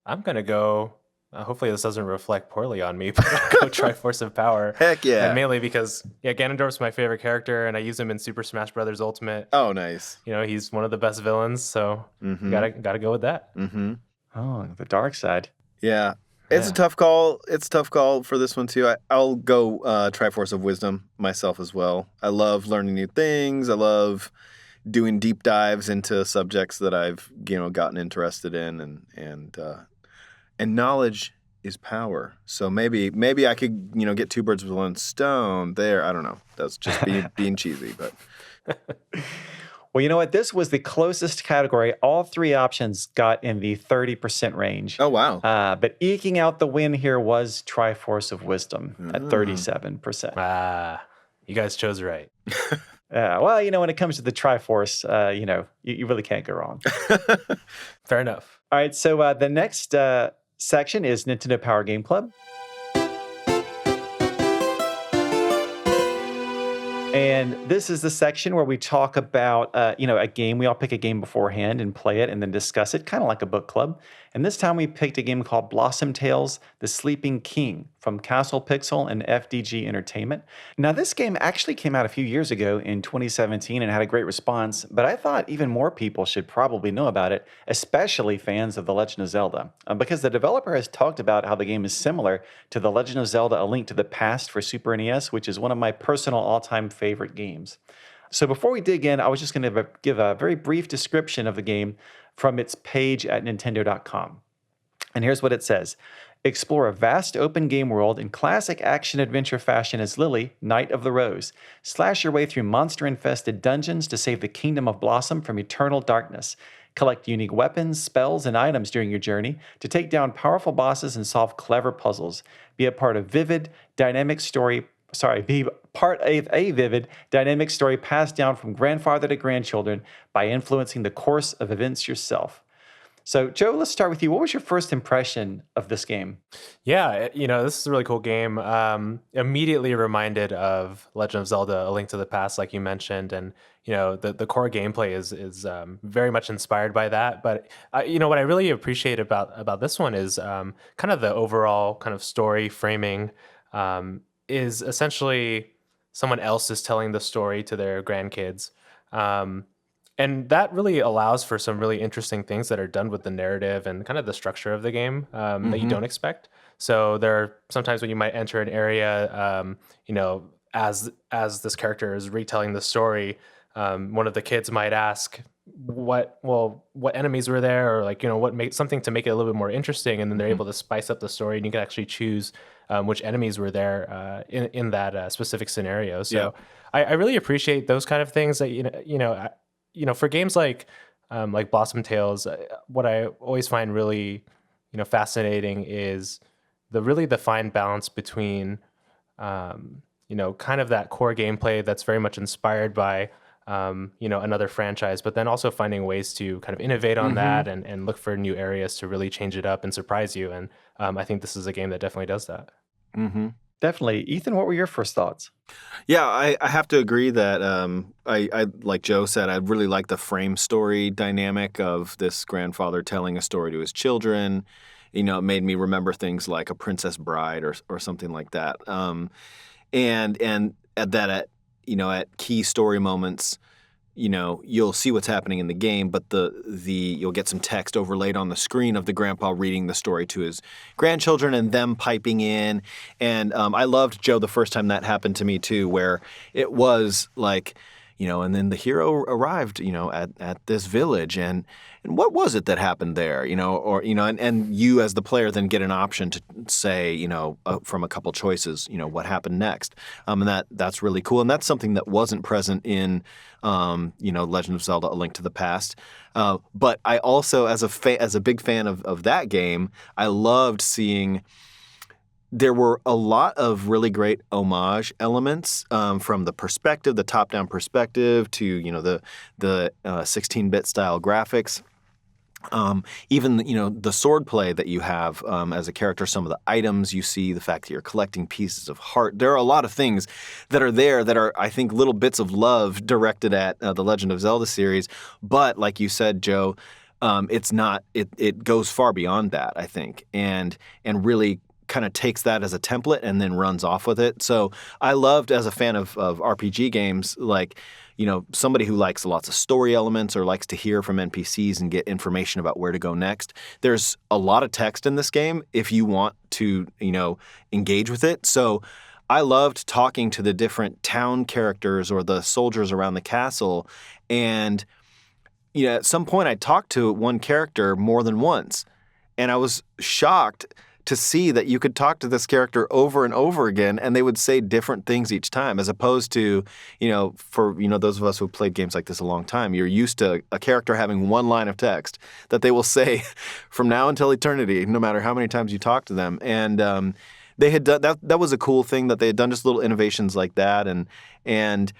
I'm going to go, hopefully this doesn't reflect poorly on me, but I'll go Triforce of Power. Heck yeah. And mainly because, Ganondorf's my favorite character, and I use him in Super Smash Bros. Ultimate. Oh, nice. He's one of the best villains, so gotta go with that. Mm-hmm. Oh, the dark side. Yeah. It's a tough call. It's a tough call for this one, too. I'll go Triforce of Wisdom myself as well. I love learning new things. I love doing deep dives into subjects that I've, gotten interested in. And knowledge is power. So maybe I could, get two birds with one stone there. I don't know. That's just being cheesy, but... Well, you know what? This was the closest category. All three options got in the 30% range. Oh, wow. But eking out the win here was Triforce of Wisdom at 37%. You guys chose right. Well, when it comes to the Triforce, you really can't go wrong. Fair enough. All right, so the next section is Nintendo Power Game Club. And this is the section where we talk about, a game. We all pick a game beforehand and play it and then discuss it, kind of like a book club. And this time we picked a game called Blossom Tales: The Sleeping King from Castle Pixel and FDG Entertainment. Now, this game actually came out a few years ago in 2017 and had a great response, but I thought even more people should probably know about it, especially fans of The Legend of Zelda, because the developer has talked about how the game is similar to The Legend of Zelda: A Link to the Past for Super NES, which is one of my personal all-time favorite games. So before we dig in, I was just going to give a very brief description of the game from its page at Nintendo.com. And here's what it says. Explore a vast open game world in classic action-adventure fashion as Lily, Knight of the Rose. Slash your way through monster-infested dungeons to save the Kingdom of Blossom from eternal darkness. Collect unique weapons, spells, and items during your journey to take down powerful bosses and solve clever puzzles. Be part of a vivid, dynamic story passed down from grandfather to grandchildren by influencing the course of events yourself. So, Joe, let's start with you. What was your first impression of this game? Yeah, this is a really cool game. Immediately reminded of Legend of Zelda: A Link to the Past, like you mentioned, and the core gameplay is very much inspired by that. But what I really appreciate about this one is kind of the overall kind of story framing. Is essentially someone else is telling the story to their grandkids. And that really allows for some really interesting things that are done with the narrative and kind of the structure of the game that you don't expect. So there are sometimes when you might enter an area, as this character is retelling the story, one of the kids might ask, what enemies were there, or what made something to make it a little bit more interesting, and then they're able to spice up the story, and you can actually choose which enemies were there in that specific scenario. So yeah. I really appreciate those kind of things that for games like Blossom Tales. What I always find really fascinating is the fine balance between kind of that core gameplay that's very much inspired by another franchise, but then also finding ways to kind of innovate on that and look for new areas to really change it up and surprise you. And I think this is a game that definitely does that. Mm-hmm. Definitely. Ethan, what were your first thoughts? Yeah, I have to agree that I like Joe said, I really like the frame story dynamic of this grandfather telling a story to his children. It made me remember things like A Princess Bride or something like that. And at key story moments, you'll see what's happening in the game, but you'll get some text overlaid on the screen of the grandpa reading the story to his grandchildren and them piping in. And I loved, Joe, the first time that happened to me too, where it was like, and then the hero arrived, at this village, and what was it that happened there, or and you as the player then get an option to say, from a couple choices, what happened next, and that's really cool, and that's something that wasn't present in, Legend of Zelda: A Link to the Past. But I also, as a big fan of that game, I loved seeing. There were a lot of really great homage elements, from the top-down perspective to the 16-bit style graphics. Even the sword play that you have as a character, some of the items you see, the fact that you're collecting pieces of heart. There are a lot of things that are there that are, I think, little bits of love directed at the Legend of Zelda series. But like you said, Joe, it's not. It goes far beyond that, I think, and really kind of takes that as a template and then runs off with it. So I loved, as a fan of RPG games, like, somebody who likes lots of story elements or likes to hear from NPCs and get information about where to go next. There's a lot of text in this game if you want to, engage with it. So I loved talking to the different town characters or the soldiers around the castle. And, at some point I talked to one character more than once. And I was shocked to see that you could talk to this character over and over again, and they would say different things each time, as opposed to, for those of us who have played games like this a long time, you're used to a character having one line of text that they will say from now until eternity, no matter how many times you talk to them. And they had done that. That was a cool thing that they had done, just little innovations like that. And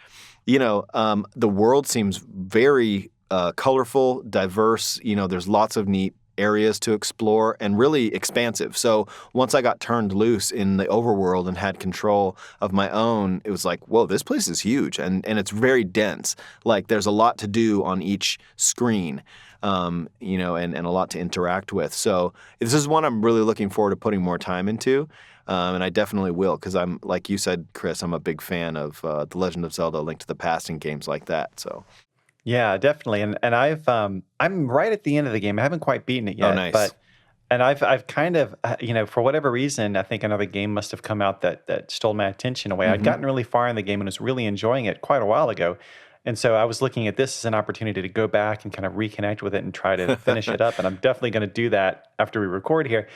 the world seems very colorful, diverse. There's lots of neat areas to explore and really expansive. So once I got turned loose in the overworld and had control of my own, it was like, whoa, this place is huge. And it's very dense. Like, there's a lot to do on each screen, and a lot to interact with. So this is one I'm really looking forward to putting more time into. And I definitely will, because I'm, like you said, Chris, I'm a big fan of The Legend of Zelda: A Link to the Past and games like that. So. Yeah, definitely. And I'm right at the end of the game. I haven't quite beaten it yet. Oh, nice. But I've kind of, for whatever reason, I think another game must have come out that stole my attention away. I'd gotten really far in the game and was really enjoying it quite a while ago. And so I was looking at this as an opportunity to go back and kind of reconnect with it and try to finish it up. And I'm definitely going to do that after we record here.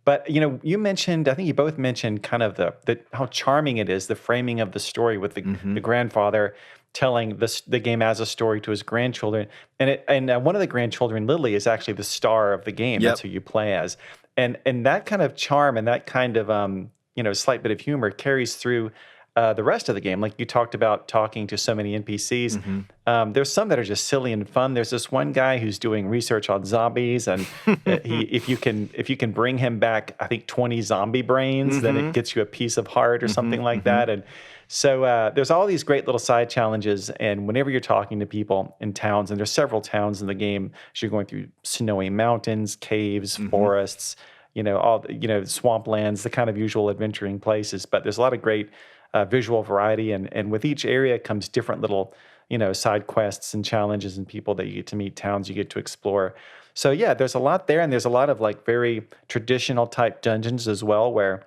But you mentioned, I think you both mentioned kind of the how charming it is, the framing of the story with the grandfather telling the game as a story to his grandchildren, and one of the grandchildren, Lily, is actually the star of the game. Yep. That's who you play as, and that kind of charm and that kind of slight bit of humor carries through the rest of the game. Like you talked about talking to so many NPCs. There's some that are just silly and fun. There's this one guy who's doing research on zombies, and if you can bring him back, I think 20 zombie brains, then it gets you a piece of heart or something like that. And so there's all these great little side challenges. And whenever you're talking to people in towns, and there's several towns in the game, as you're going through snowy mountains, caves, forests, swamplands, the kind of usual adventuring places. But there's a lot of great visual variety, and with each area comes different little, side quests and challenges and people that you get to meet, towns you get to explore. So yeah, there's a lot there, and there's a lot of like very traditional type dungeons as well, where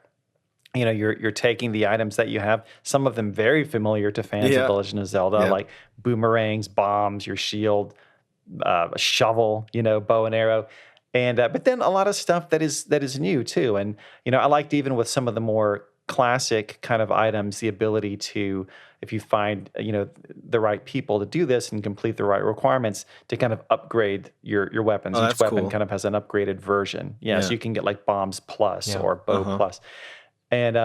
you're taking the items that you have, some of them very familiar to fans of The Legend of Zelda, like boomerangs, bombs, your shield, a shovel, bow and arrow. And but then a lot of stuff that is new too. And I liked, even with some of the more classic kind of items, the ability to, if you find the right people to do this and complete the right requirements, to kind of upgrade your weapons. Each weapon kind of has an upgraded version. So you can get like bombs plus or bow plus. And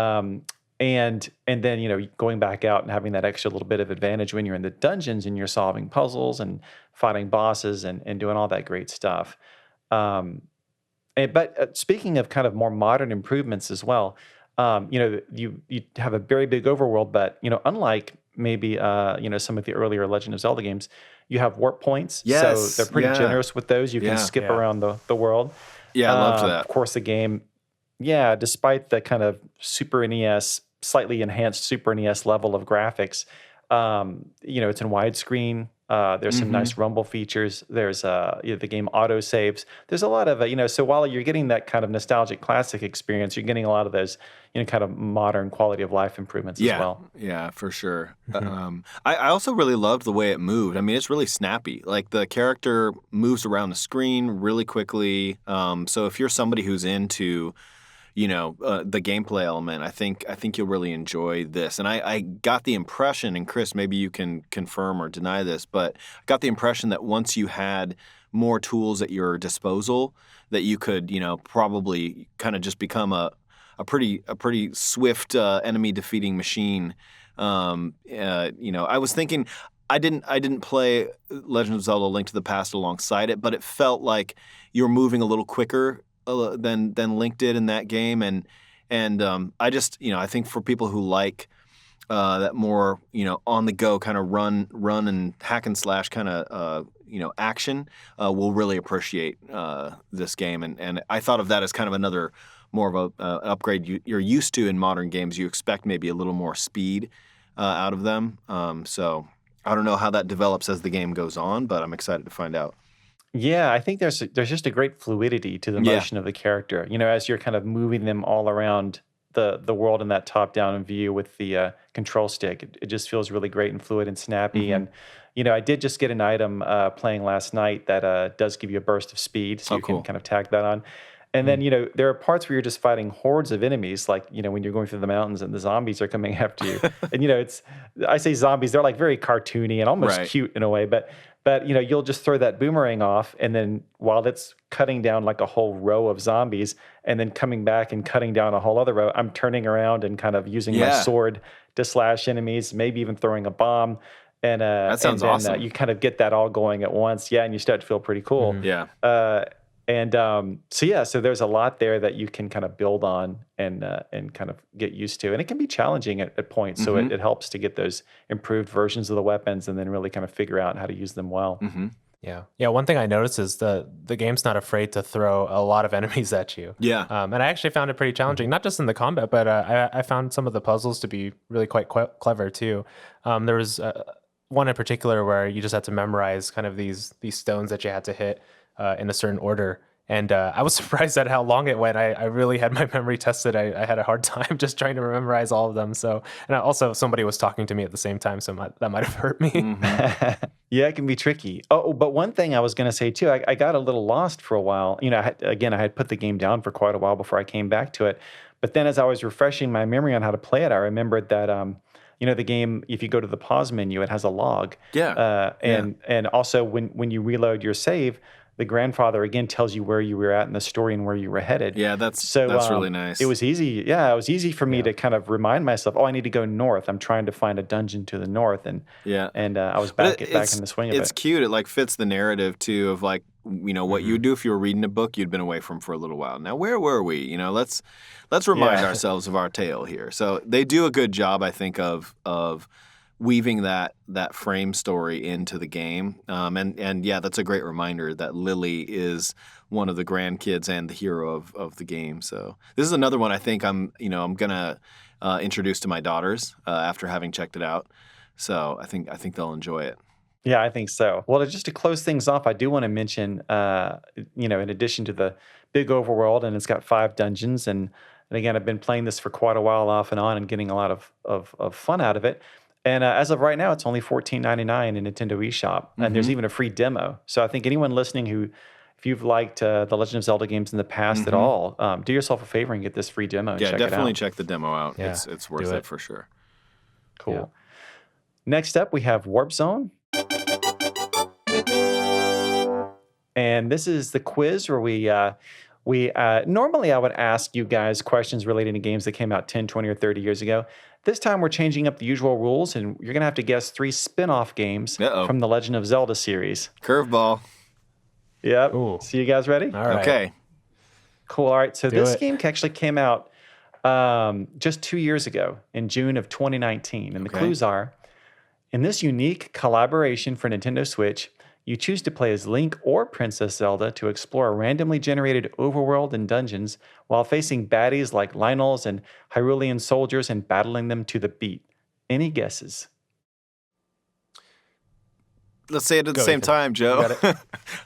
then going back out and having that extra little bit of advantage when you're in the dungeons and you're solving puzzles and fighting bosses and doing all that great stuff. But speaking of kind of more modern improvements as well, you have a very big overworld, but unlike maybe some of the earlier Legend of Zelda games, you have warp points. Yes, so they're pretty generous with those. You can skip around the world. Yeah, I loved that. Of course, the game, despite the kind of Super NES, slightly enhanced Super NES level of graphics, it's in widescreen. There's some nice rumble features. There's the game auto saves. There's a lot of so while you're getting that kind of nostalgic classic experience, you're getting a lot of those kind of modern quality of life improvements as well. Yeah, for sure. I also really loved the way it moved. I mean, it's really snappy. Like the character moves around the screen really quickly. So if you're somebody who's into the gameplay element, I think you'll really enjoy this. And I got the impression, and Chris, maybe you can confirm or deny this, but I got the impression that once you had more tools at your disposal, that you could, probably kind of just become a pretty swift enemy defeating machine. I was thinking. I didn't play Legend of Zelda: Link to the Past alongside it, but it felt like you were moving a little quicker than Link did in that game, and I just I think for people who like that more on the go kind of run and hack and slash kind of action will really appreciate this game, and I thought of that as kind of another more of an upgrade you're used to in modern games. You expect maybe a little more speed out of them, so I don't know how that develops as the game goes on, but I'm excited to find out. Yeah, I think there's just a great fluidity to the motion of the character. As you're kind of moving them all around the world in that top-down view with the control stick, it just feels really great and fluid and snappy. And I did just get an item playing last night that does give you a burst of speed, so you can kind of tack that on. And then, there are parts where you're just fighting hordes of enemies, like, when you're going through the mountains and the zombies are coming after you. And, I say zombies, they're like very cartoony and almost cute in a way, but you'll just throw that boomerang off, and then while it's cutting down like a whole row of zombies and then coming back and cutting down a whole other row, I'm turning around and kind of using my sword to slash enemies, maybe even throwing a bomb. And that sounds then, awesome. You kind of get that all going at once. Yeah, and you start to feel pretty cool. So there's a lot there that you can kind of build on and kind of get used to. And it can be challenging at points. So it helps to get those improved versions of the weapons and then really kind of figure out how to use them well. Yeah. One thing I noticed is the game's not afraid to throw a lot of enemies at you. And I actually found it pretty challenging, not just in the combat, but I found some of the puzzles to be really quite clever too. There was one in particular where you just had to memorize kind of these stones that you had to hit in a certain order. And I was surprised at how long it went. I really had my memory tested. I had a hard time just trying to memorize all of them. So, and also somebody was talking to me at the same time, so that might have hurt me. Yeah, it can be tricky. Oh, but one thing I was going to say too, I got a little lost for a while. I had put the game down for quite a while before I came back to it. But then as I was refreshing my memory on how to play it, I remembered that the game, if you go to the pause menu, it has a log. And also when you reload your save, the grandfather again tells you where you were at in the story and where you were headed. Yeah, that's really nice. It was easy. Yeah, it was easy for me to kind of remind myself, I need to go north. I'm trying to find a dungeon to the north, and I was back in the swing of it. It's cute. It like fits the narrative too of like what you would do if you were reading a book you'd been away from for a little while. Now where were we? Let's remind ourselves of our tale here. So they do a good job, I think, of weaving that frame story into the game, and that's a great reminder that Lily is one of the grandkids and the hero of the game. So this is another one I think I'm gonna introduce to my daughters after having checked it out. So I think they'll enjoy it. Yeah, I think so. Well, just to close things off, I do want to mention, in addition to the big overworld, and it's got 5 dungeons, and again, I've been playing this for quite a while off and on and getting a lot of fun out of it. And as of right now, it's only $14.99 in Nintendo eShop, and there's even a free demo. So I think anyone listening if you've liked the Legend of Zelda games in the past at all, do yourself a favor and get this free demo. And check definitely it out. check the demo out. Yeah, it's worth it for sure. Cool. Yeah. Next up, we have Warp Zone. And this is the quiz where we normally I would ask you guys questions relating to games that came out 10, 20, or 30 years ago. This time we're changing up the usual rules, and you're going to have to guess 3 spin-off games from the Legend of Zelda series. Curveball. Yep. Ooh. So you guys ready? All right. Okay. Cool. All right. So this game actually came out just 2 years ago in June of 2019. And the clues are, in this unique collaboration for Nintendo Switch, you choose to play as Link or Princess Zelda to explore a randomly generated overworld and dungeons while facing baddies like Lynels and Hyrulean soldiers and battling them to the beat. Any guesses? Let's say it at the Go, same Ethan. time, Joe. You got it?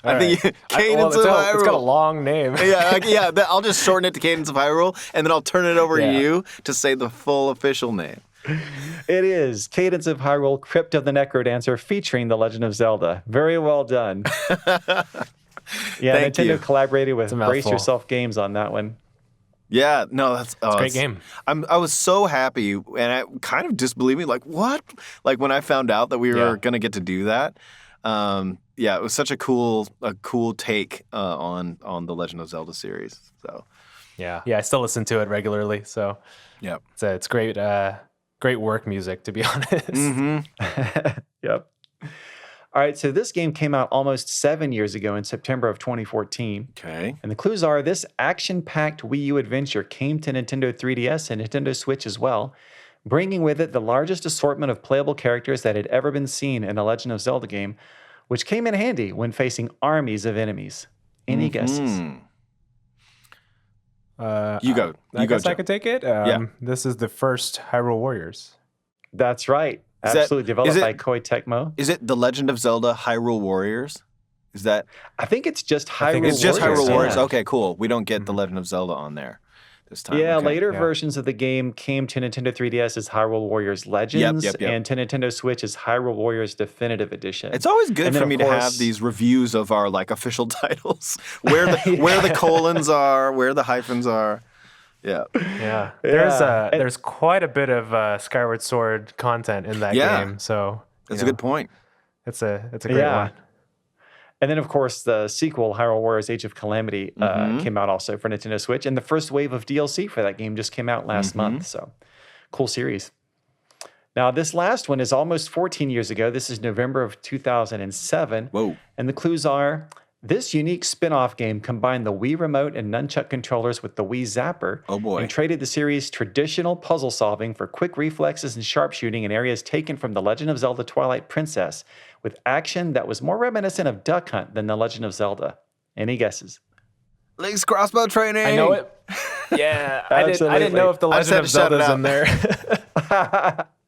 I think Cadence it's of got a Hyrule. long name. Yeah. I'll just shorten it to Cadence of Hyrule, and then I'll turn it over to Yeah. you to say the full official name. It is Cadence of Hyrule, Crypt of the Necrodancer, featuring The Legend of Zelda. Very well done. Yeah, Thank Nintendo you. collaborated with a Brace mouthful. Yourself Games on that one. Yeah, no, that's It's a great game. I was so happy, and I kind of disbelieving, like, what? Like when I found out that we were Yeah. going to get to do that. Yeah, it was such a cool take on the Legend of Zelda series. So, Yeah. I still listen to it regularly. So yeah. it's great, great work music, to be honest. Mm-hmm. Yep. All right, so this game came out almost 7 years ago in September of 2014. Okay. And the clues are this action-packed Wii U adventure came to Nintendo 3DS and Nintendo Switch as well, bringing with it the largest assortment of playable characters that had ever been seen in a Legend of Zelda game, which came in handy when facing armies of enemies. Any guesses? You go. I You go, guess I Joe. could take it. This is the first Hyrule Warriors. That's right. Is that- Absolutely developed is it- by Koei Tecmo. Is it The Legend of Zelda Hyrule Warriors? Is that? I think it's just Hyrule I think It's just Warriors. Hyrule Warriors. Yeah. Okay, cool. We don't get The Legend of Zelda on there this time. Yeah, Okay. later yeah. versions of the game came to Nintendo 3DS as Hyrule Warriors Legends, yep. and to Nintendo Switch as Hyrule Warriors Definitive Edition. It's always good And then, for of me to have course- these reviews of our like official titles, where the colons are, where the hyphens are. Yeah. Yeah. Yeah. There's quite a bit of Skyward Sword content in that Yeah. game. So That's a good point. it's a great Yeah. one. And then, of course, the sequel, Hyrule Warriors Age of Calamity, came out also for Nintendo Switch. And the first wave of DLC for that game just came out last month. So, cool series. Now, this last one is almost 14 years ago. This is November of 2007. Whoa. And the clues are this unique spin off game combined the Wii Remote and Nunchuck controllers with the Wii Zapper. Oh, boy. And traded the series' traditional puzzle solving for quick reflexes and sharpshooting in areas taken from The Legend of Zelda Twilight Princess, with action that was more reminiscent of Duck Hunt than The Legend of Zelda. Any guesses? Link's crossbow training. I know it. Yeah, I didn't know if the I just Legend had of to shout it Zelda's out. in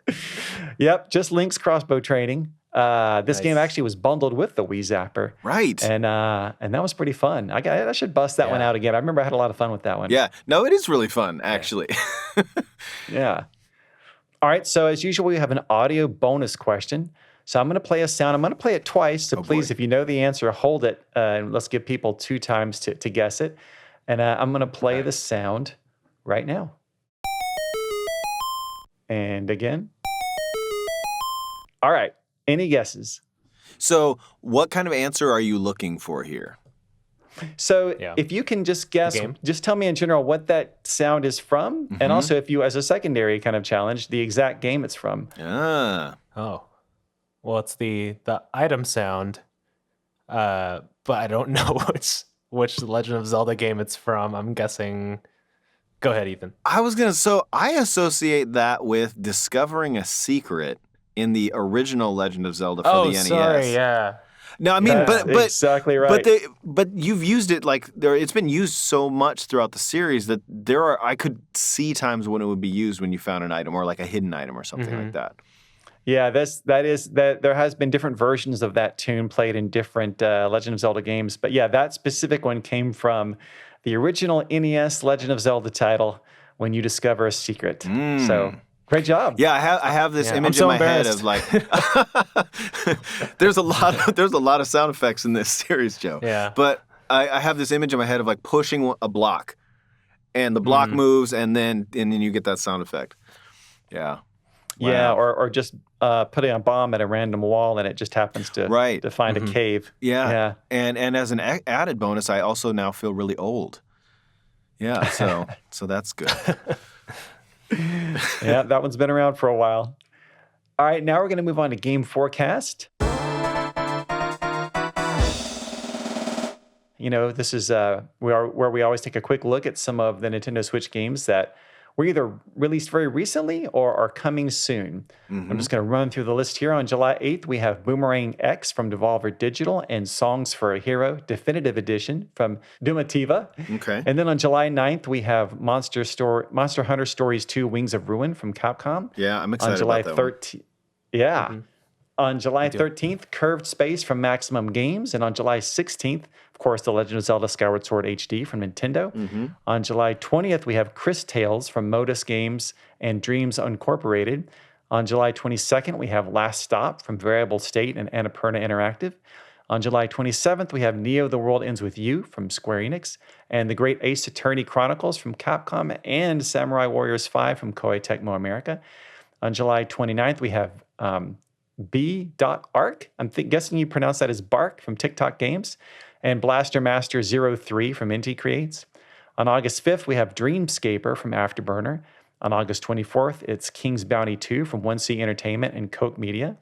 there. Yep, just Link's crossbow training. This game Nice. actually was bundled with the Wii Zapper. Right. And that was pretty fun. I should bust that one Yeah. out again. I remember I had a lot of fun with that one. Yeah. No, it is really fun, actually. Yeah. All right. So as usual, we have an audio bonus question. So I'm going to play a sound. I'm going to play it twice. So please, boy. if you know the answer, hold it. And let's give people 2 times to guess it. And I'm going to play the sound right now. And again. All right. Any guesses? So, what kind of answer are you looking for here? So Yeah. if you can just guess, game. just tell me in general what that sound is from. And also if you, as a secondary kind of challenge, the exact game it's from. Ah. Oh, well, it's the item sound, but I don't know which Legend of Zelda game it's from. I'm guessing. Go ahead, Ethan. I associate that with discovering a secret in the original Legend of Zelda for the NES. sorry, yeah. No, I mean, That's but exactly right. but you've used it like there. It's been used so much throughout the series that I could see times when it would be used when you found an item or like a hidden item or something like that. Yeah, that there has been different versions of that tune played in different Legend of Zelda games. But yeah, that specific one came from the original NES Legend of Zelda title, When You Discover a Secret. So great job. Yeah, I have this Yeah, image I'm so in my head embarrassed. of like there's a lot of sound effects in this series, Joe. Yeah. But I have this image in my head of like pushing a block, and the block moves, and then you get that sound effect. Yeah. Yeah, Wow. or just putting a bomb at a random wall and it just happens to Right. to find a cave. Yeah. Yeah. And as an added bonus, I also now feel really old. Yeah. So that's good. Yeah, that one's been around for a while. All right, now we're going to move on to game forecast. You know, this is where we always take a quick look at some of the Nintendo Switch games that were either released very recently or are coming soon. I'm just going to run through the list here. On July 8th, we have Boomerang X from Devolver Digital and Songs for a Hero Definitive Edition from Dumativa. Okay. And then on July 9th, we have Monster Hunter Stories 2 Wings of Ruin from Capcom. Yeah, I'm excited On July about that one. 13th. Yeah. On July 13th, Curved Space from Maximum Games. And on July 16th, of course, The Legend of Zelda Skyward Sword HD from Nintendo. On July 20th, we have Chris Tales from Modus Games and Dreams Uncorporated. On July 22nd, we have Last Stop from Variable State and Annapurna Interactive. On July 27th, we have Neo The World Ends With You from Square Enix, and The Great Ace Attorney Chronicles from Capcom, and Samurai Warriors 5 from Koei Tecmo America. On July 29th, we have B.Arc. I'm guessing you pronounce that as Bark from TikTok Games, and Blaster Master 03 from Inti Creates. On August 5th, we have Dreamscaper from Afterburner. On August 24th, it's King's Bounty 2 from 1C Entertainment and Coke Media.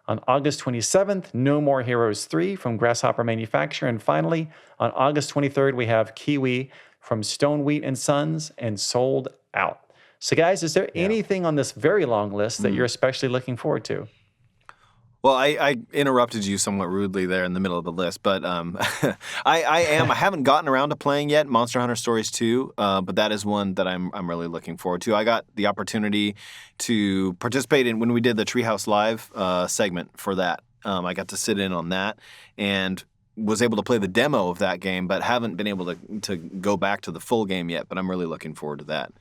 On August 27th, No More Heroes 3 from Grasshopper Manufacture. And finally, on August 23rd, we have Kiwi from Stone Wheat and Sons and Sold Out. So guys, is there anything on this very long list that you're especially looking forward to? Well, I interrupted you somewhat rudely there in the middle of the list, but I haven't gotten around to playing yet Monster Hunter Stories 2, but that is one that I'm really looking forward to. I got the opportunity to participate in when we did the Treehouse Live segment for that. I got to sit in on that and was able to play the demo of that game, but haven't been able to go back to the full game yet, but I'm really looking forward to that.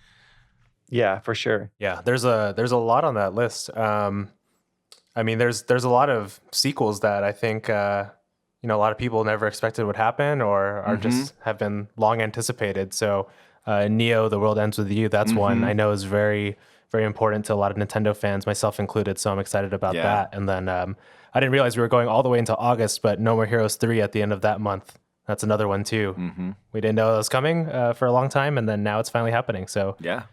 Yeah, for sure. Yeah, there's a lot on that list. I mean, there's a lot of sequels that I think a lot of people never expected would happen or are just have been long anticipated. So Neo, The World Ends With You, that's one I know is very, very important to a lot of Nintendo fans, myself included. So I'm excited about that. And then I didn't realize we were going all the way into August, but No More Heroes 3 at the end of that month. That's another one too. We didn't know it was coming for a long time, and then now it's finally happening. So yeah,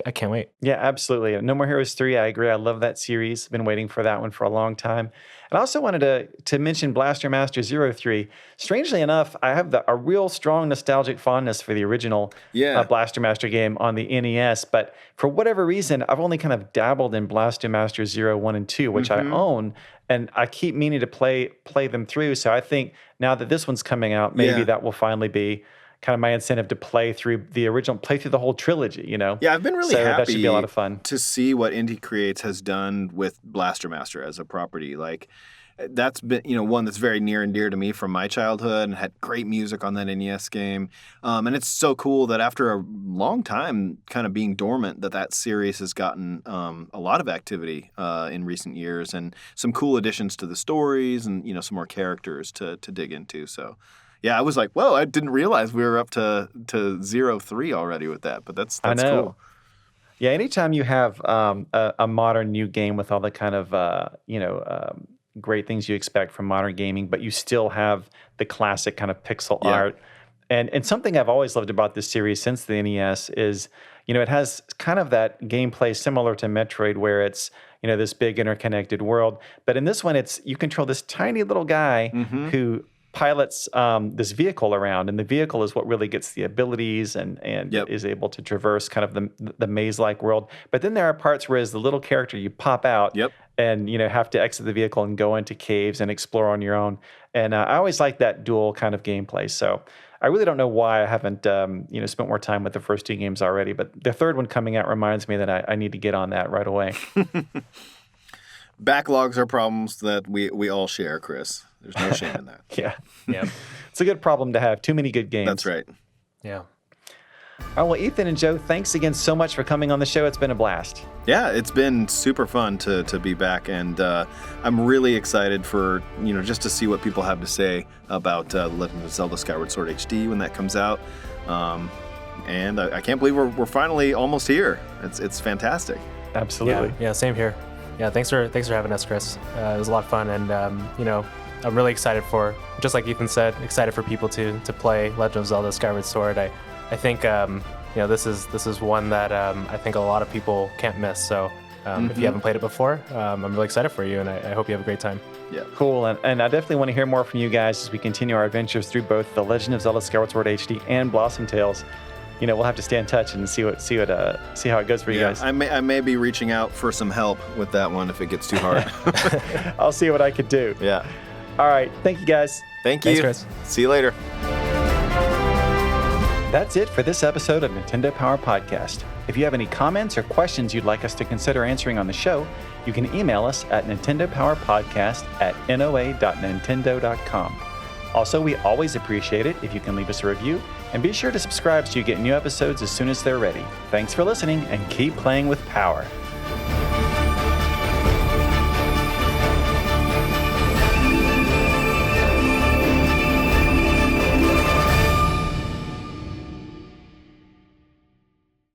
I can't wait. Yeah, absolutely. No More Heroes 3, I agree. I love that series. Been waiting for that one for a long time. And I also wanted to mention Blaster Master 03. Strangely enough, I have a real strong nostalgic fondness for the original Blaster Master game on the NES. But for whatever reason, I've only kind of dabbled in Blaster Master 0, 1, and 2, which I own. And I keep meaning to play them through. So I think now that this one's coming out, maybe that will finally be kind of my incentive to play through the whole trilogy, Yeah, I've been really happy that should be a lot of fun to see what Inti Creates has done with Blaster Master as a property. Like, that's been, one that's very near and dear to me from my childhood and had great music on that NES game. And it's so cool that after a long time kind of being dormant, that series has gotten a lot of activity in recent years and some cool additions to the stories and, some more characters to dig into. So, yeah, I was like, whoa, I didn't realize we were up to 03 already with that, but that's cool. Yeah, anytime you have a modern new game with all the kind of, great things you expect from modern gaming, but you still have the classic kind of pixel art. And something I've always loved about this series since the NES is, it has kind of that gameplay similar to Metroid where it's, this big interconnected world. But in this one, you control this tiny little guy who pilots this vehicle around, and the vehicle is what really gets the abilities and is able to traverse kind of the maze-like world. But then there are parts where as the little character you pop out and have to exit the vehicle and go into caves and explore on your own. And I always like that dual kind of gameplay. So I really don't know why I haven't spent more time with the first two games already, but the third one coming out reminds me that I need to get on that right away. Backlogs are problems that we all share, Chris. There's no shame in that. Yeah. It's a good problem to have. Too many good games. That's right. Yeah. All right, well, Ethan and Joe, thanks again so much for coming on the show. It's been a blast. Yeah, it's been super fun to be back, and I'm really excited for, just to see what people have to say about Legend of Zelda Skyward Sword HD when that comes out. And I can't believe we're finally almost here. It's fantastic. Absolutely. Yeah, same here. Yeah, thanks for having us, Chris. It was a lot of fun, and I'm really excited for, just like Ethan said, excited for people to play Legend of Zelda Skyward Sword. I think this is one that I think a lot of people can't miss. So if you haven't played it before, I'm really excited for you, and I hope you have a great time. Yeah, cool. And I definitely want to hear more from you guys as we continue our adventures through both the Legend of Zelda Skyward Sword HD and Blossom Tales. We'll have to stay in touch and see how it goes for you guys. I may be reaching out for some help with that one if it gets too hard. I'll see what I could do. Yeah. All right. Thank you, guys. Thank you. Thanks, Chris. See you later. That's it for this episode of Nintendo Power Podcast. If you have any comments or questions you'd like us to consider answering on the show, you can email us at nintendopowerpodcast@noa.nintendo.com. Also, we always appreciate it if you can leave us a review, and be sure to subscribe so you get new episodes as soon as they're ready. Thanks for listening, and keep playing with power.